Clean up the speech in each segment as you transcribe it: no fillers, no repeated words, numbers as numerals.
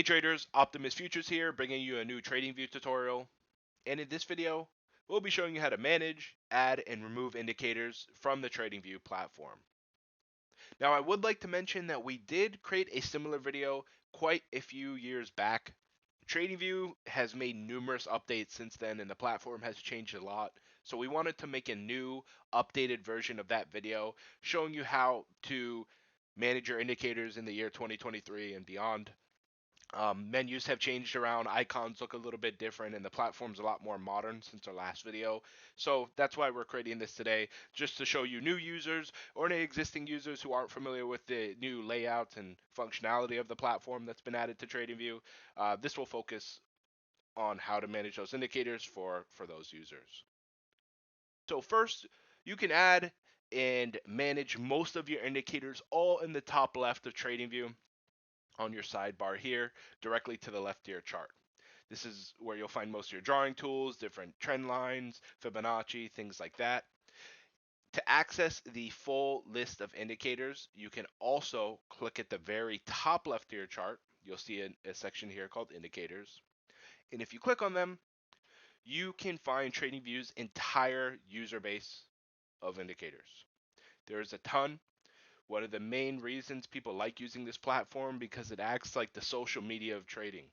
traders, Optimus Futures here, bringing you a new TradingView tutorial. And in this video, we'll be showing you how to manage, add, and remove indicators from the TradingView platform. Now, I would like to mention that we did create a similar video quite a few years back. TradingView has made numerous updates since then, and the platform has changed a lot. So we wanted to make a new, updated version of that video showing you how to manage your indicators in the year 2023 and beyond. Menus have changed around, icons look a little bit different, and the platform's a lot more modern since our last video. So that's why we're creating this today, just to show you new users or any existing users who aren't familiar with the new layouts and functionality of the platform that's been added to TradingView. This will focus on how to manage those indicators for those users. So first, you can add and manage most of your indicators all in the top left of TradingView on your sidebar here, directly to the left of your chart. This is where you'll find most of your drawing tools, different trend lines, Fibonacci, things like that. To access the full list of indicators, you can also click at the very top left of your chart. You'll see a section here called Indicators. And if you click on them, you can find TradingView's entire user base of indicators. There's a ton. One of the main reasons people like using this platform because it acts like the social media of trading.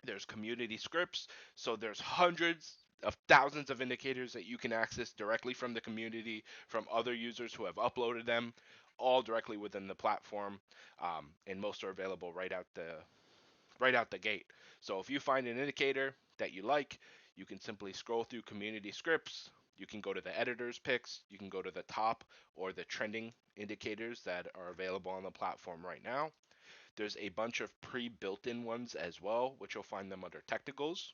There's community scripts, so there's hundreds of thousands of indicators that you can access directly from the community, from other users who have uploaded them, all directly within the platform, and most are available right out the gate. So if you find an indicator that you like, you can simply scroll through community scripts. You can go to the editor's picks. You can go to the top or the trending indicators that are available on the platform right now. There's a bunch of pre-built-in ones as well, which you'll find them under technicals.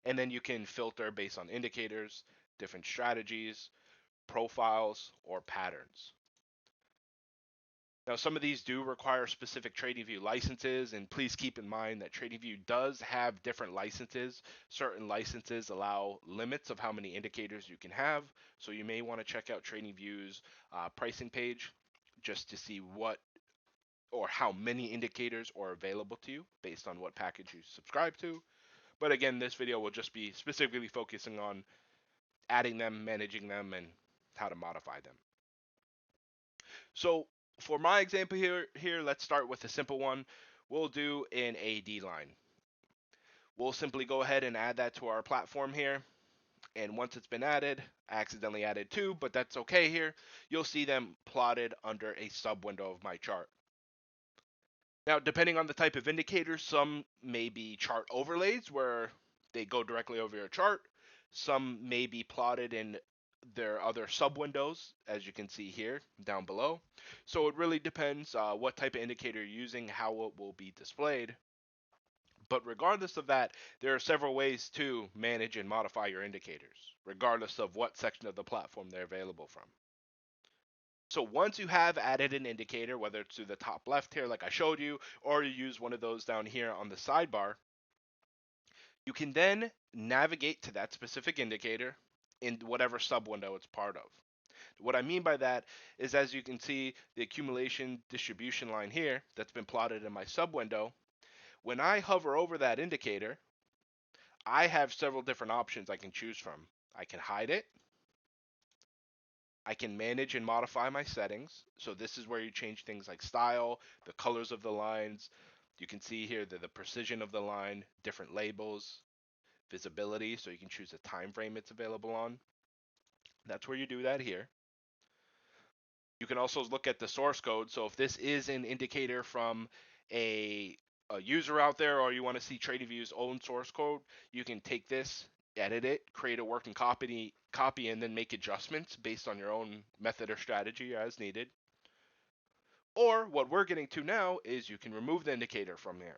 And then you can filter based on indicators, different strategies, profiles, or patterns. Now, some of these do require specific TradingView licenses, and please keep in mind that TradingView does have different licenses. Certain licenses allow limits of how many indicators you can have, so you may want to check out TradingView's pricing page just to see what or how many indicators are available to you based on what package you subscribe to. But again, this video will just be specifically focusing on adding them, managing them, and how to modify them. So for my example here, let's start with a simple one. We'll do an AD line. We'll simply go ahead and add that to our platform here. And once it's been added, I accidentally added two, but that's okay here. You'll see them plotted under a sub window of my chart. Now, depending on the type of indicator, some may be chart overlays where they go directly over your chart. Some may be plotted in their other sub windows, as you can see here down below. So it really depends what type of indicator you're using, how it will be displayed. But regardless of that, there are several ways to manage and modify your indicators, regardless of what section of the platform they're available from. So once you have added an indicator, whether it's to the top left here like I showed you, or you use one of those down here on the sidebar, you can then navigate to that specific indicator in whatever sub window it's part of. What I mean by that is, as you can see, the accumulation distribution line here that's been plotted in my sub window, when I hover over that indicator, I have several different options I can choose from. I can hide it. I can manage and modify my settings. So this is where you change things like style, the colors of the lines. You can see here the precision of the line, different labels, visibility, so you can choose the time frame it's available on. That's where you do that here. You can also look at the source code. So if this is an indicator from a user out there, or you want to see TradingView's own source code, you can take this, edit it, create a working copy, and then make adjustments based on your own method or strategy as needed. Or what we're getting to now is you can remove the indicator from here.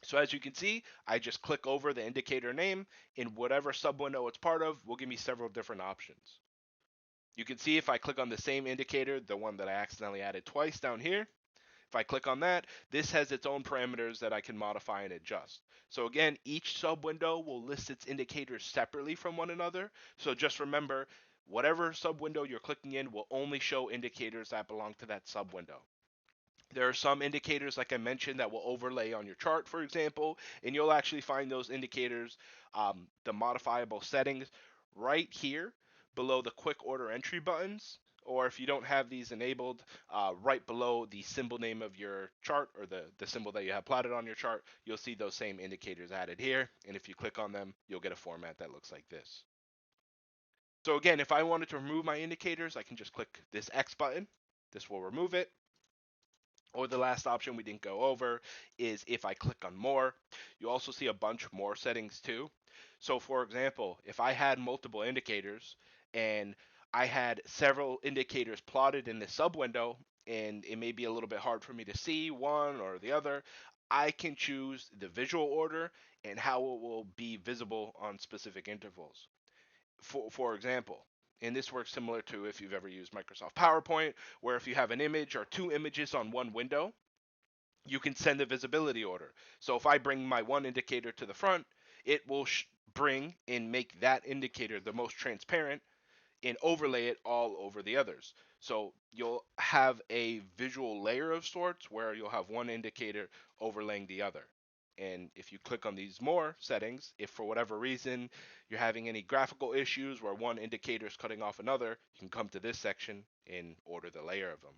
So as you can see, I just click over the indicator name in whatever subwindow it's part of will give me several different options. You can see if I click on the same indicator, the one that I accidentally added twice down here, if I click on that, this has its own parameters that I can modify and adjust. So again, each subwindow will list its indicators separately from one another. So just remember, whatever subwindow you're clicking in will only show indicators that belong to that subwindow. There are some indicators, like I mentioned, that will overlay on your chart, for example, and you'll actually find those indicators, the modifiable settings, right here below the quick order entry buttons. Or if you don't have these enabled, right below the symbol name of your chart, or the symbol that you have plotted on your chart, you'll see those same indicators added here. And if you click on them, you'll get a format that looks like this. So again, if I wanted to remove my indicators, I can just click this X button. This will remove it. Or the last option we didn't go over is if I click on more, you also see a bunch more settings too. So for example, if I had multiple indicators and I had several indicators plotted in the sub window, and it may be a little bit hard for me to see one or the other, I can choose the visual order and how it will be visible on specific intervals. For example, and this works similar to if you've ever used Microsoft PowerPoint, where if you have an image or two images on one window, you can send a visibility order. So if I bring my one indicator to the front, it will bring and make that indicator the most transparent and overlay it all over the others. So you'll have a visual layer of sorts where you'll have one indicator overlaying the other. And if you click on these more settings, if for whatever reason you're having any graphical issues where one indicator is cutting off another, you can come to this section and order the layer of them.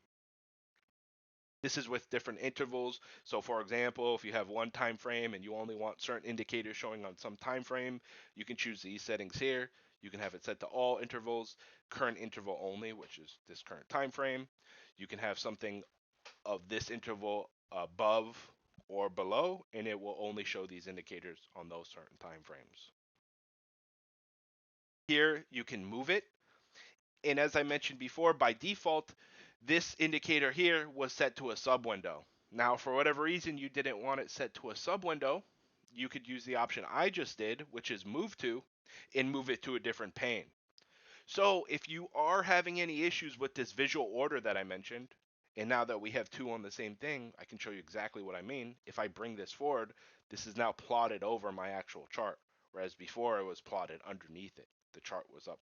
This is with different intervals. So for example, if you have one time frame and you only want certain indicators showing on some time frame, you can choose these settings here. You can have it set to all intervals, current interval only, which is this current time frame. You can have something of this interval above or below, and it will only show these indicators on those certain time frames. Here you can move it. And as I mentioned before, by default, this indicator here was set to a sub window. Now, for whatever reason you didn't want it set to a sub window, you could use the option I just did, which is move to, and move it to a different pane. So if you are having any issues with this visual order that I mentioned, and now that we have two on the same thing, I can show you exactly what I mean. If I bring this forward, this is now plotted over my actual chart, whereas before it was plotted underneath it. The chart was up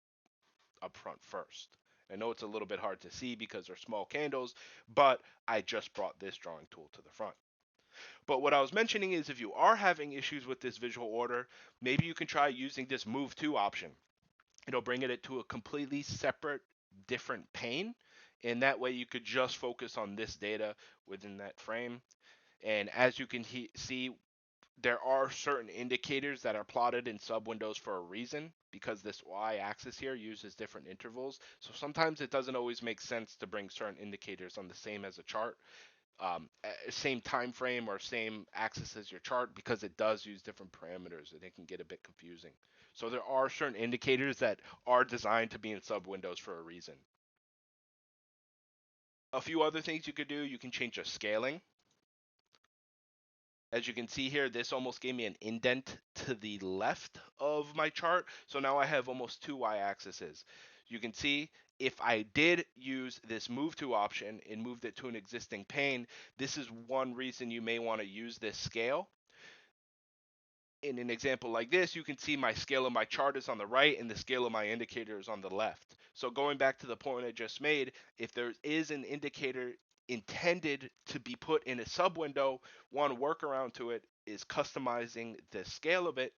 front first. I know it's a little bit hard to see because they're small candles, but I just brought this drawing tool to the front. But what I was mentioning is if you are having issues with this visual order, maybe you can try using this move to option. It'll bring it to a completely separate, different pane. And that way you could just focus on this data within that frame. And as you can see, there are certain indicators that are plotted in sub windows for a reason because this y-axis here uses different intervals. So sometimes it doesn't always make sense to bring certain indicators on the same as a chart, same time frame or same axis as your chart because it does use different parameters and it can get a bit confusing. So there are certain indicators that are designed to be in sub windows for a reason. A few other things you could do, you can change the scaling. As you can see here, this almost gave me an indent to the left of my chart. So now I have almost two y-axes. You can see if I did use this move to option and moved it to an existing pane, this is one reason you may want to use this scale. In an example like this, you can see my scale of my chart is on the right and the scale of my indicator is on the left. So going back to the point I just made, if there is an indicator intended to be put in a sub window, one workaround to it is customizing the scale of it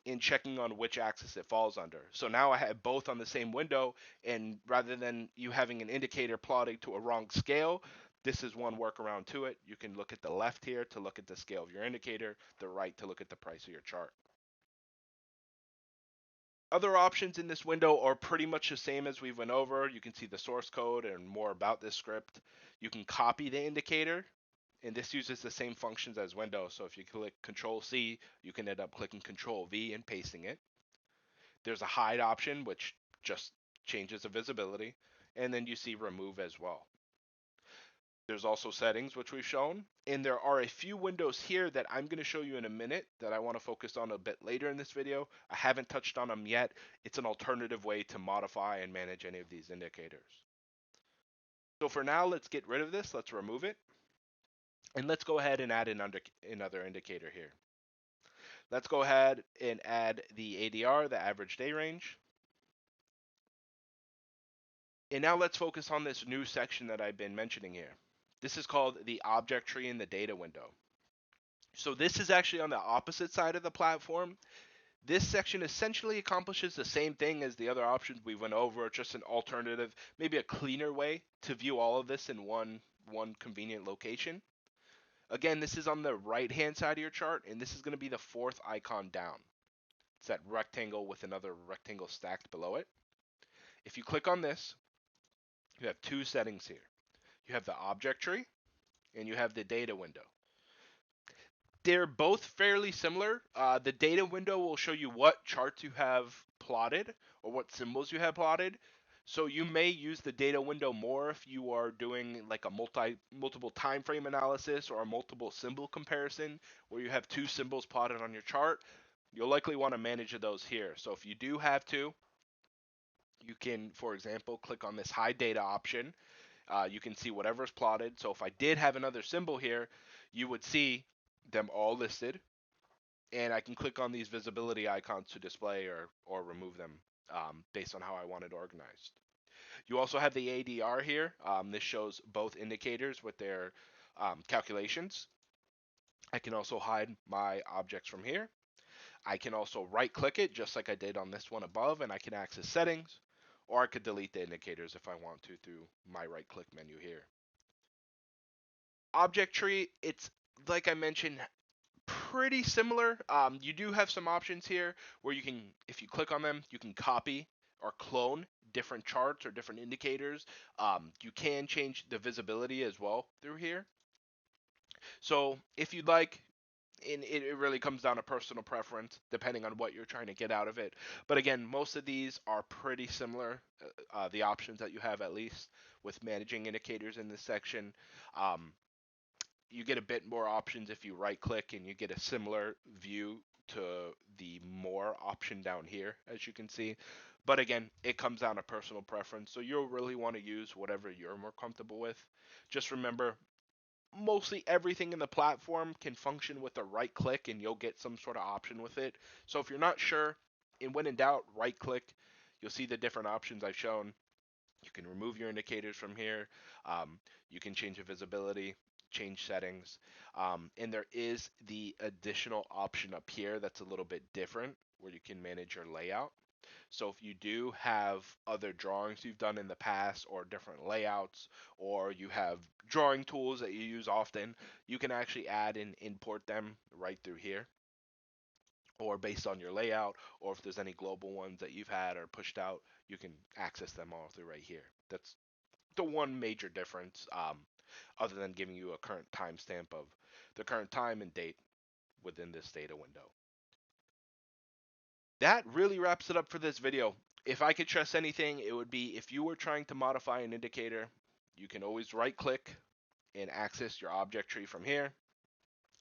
and checking on which axis it falls under. So now I have both on the same window, and rather than you having an indicator plotting to a wrong scale, this is one workaround to it. You can look at the left here to look at the scale of your indicator, the right to look at the price of your chart. Other options in this window are pretty much the same as we went over. You can see the source code and more about this script. You can copy the indicator, and this uses the same functions as Windows. So if you click Control C, you can end up clicking Control V and pasting it. There's a hide option, which just changes the visibility, and then you see remove as well. There's also settings, which we've shown, and there are a few windows here that I'm going to show you in a minute that I want to focus on a bit later in this video. I haven't touched on them yet. It's an alternative way to modify and manage any of these indicators. So for now, let's get rid of this. Let's remove it. And let's go ahead and add another indicator here. Let's go ahead and add the ADR, the average day range. And now let's focus on this new section that I've been mentioning here. This is called the object tree in the data window. So this is actually on the opposite side of the platform. This section essentially accomplishes the same thing as the other options we went over, just an alternative, maybe a cleaner way to view all of this in one convenient location. Again, this is on the right-hand side of your chart, and this is going to be the fourth icon down. It's that rectangle with another rectangle stacked below it. If you click on this, you have two settings here. You have the object tree, and you have the data window. They're both fairly similar. The data window will show you what charts you have plotted or what symbols you have plotted. So you may use the data window more if you are doing like a multiple time frame analysis or a multiple symbol comparison where you have two symbols plotted on your chart. You'll likely want to manage those here. So if you do have two, you can, for example, click on this hide data option. You can see whatever's plotted. So if I did have another symbol here, you would see them all listed, and I can click on these visibility icons to display or remove them based on how I want it organized. You also have the ADR here. This shows both indicators with their calculations. I can also hide my objects from here. I can also right click it just like I did on this one above, and I can access settings, or I could delete the indicators if I want to through my right click menu here. Object tree, it's like I mentioned, pretty similar. You do have some options here where you can, if you click on them, you can copy or clone different charts or different indicators. You can change the visibility as well through here. So if you'd like, and it really comes down to personal preference depending on what you're trying to get out of it. But again, most of these are pretty similar, the options that you have at least with managing indicators in this section. You get a bit more options if you right click, and you get a similar view to the more option down here, as you can see. But again, it comes down to personal preference, so you'll really want to use whatever you're more comfortable with. Just remember, mostly everything in the platform can function with a right click, and you'll get some sort of option with it. So if you're not sure, and when in doubt, right click. You'll see the different options I've shown. You can remove your indicators from here. You can change the visibility, change settings, and there is the additional option up here that's a little bit different where you can manage your layout. So if you do have other drawings you've done in the past or different layouts, or you have drawing tools that you use often, you can actually add and import them right through here, or based on your layout, or if there's any global ones that you've had or pushed out, you can access them all through right here. That's the one major difference, other than giving you a current timestamp of the current time and date within this data window. That really wraps it up for this video. If I could stress anything, it would be if you were trying to modify an indicator, you can always right click and access your object tree from here.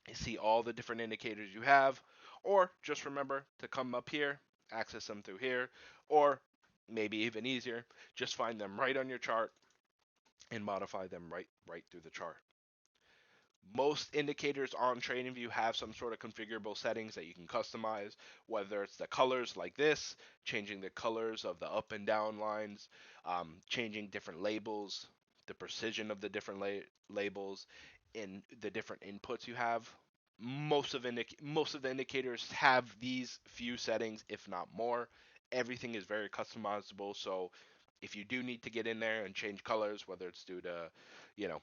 You see all the different indicators you have, or just remember to come up here, access them through here, or maybe even easier, just find them right on your chart and modify them right through the chart. Most indicators on TradingView have some sort of configurable settings that you can customize, whether it's the colors like this, changing the colors of the up and down lines, changing different labels, the precision of the different labels, and the different inputs you have. Most of the indicators have these few settings, if not more. Everything is very customizable, so if you do need to get in there and change colors, whether it's due to, you know,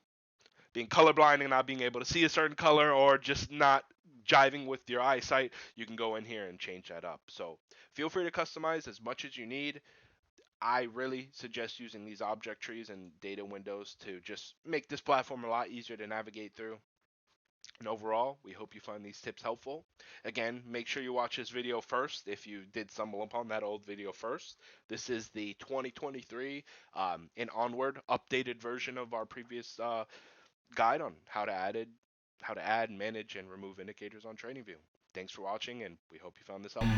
being colorblind and not being able to see a certain color, or just not jiving with your eyesight, you can go in here and change that up. So feel free to customize as much as you need. I really suggest using these object trees and data windows to just make this platform a lot easier to navigate through. And overall, we hope you find these tips helpful. Again, make sure you watch this video first if you did stumble upon that old video first. This is the 2023 and onward updated version of our previous guide on how to add, manage, and remove indicators on TradingView. Thanks for watching, and we hope you found this helpful.